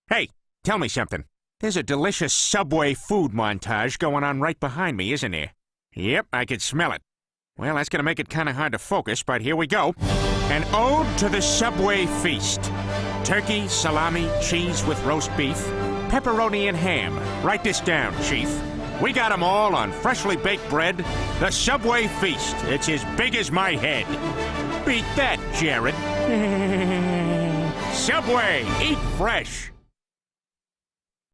Hey, tell me something. There's a delicious Subway food montage going on right behind me, isn't there? Yep, I can smell it. Well, that's gonna make it kinda hard to focus, but here we go. An ode to the Subway feast. Turkey, salami, cheese with roast beef, pepperoni and ham. Write this down, Chief. We got 'em all on freshly baked bread. The Subway feast. It's as big as my head. Beat that, Jared. Subway, eat fresh.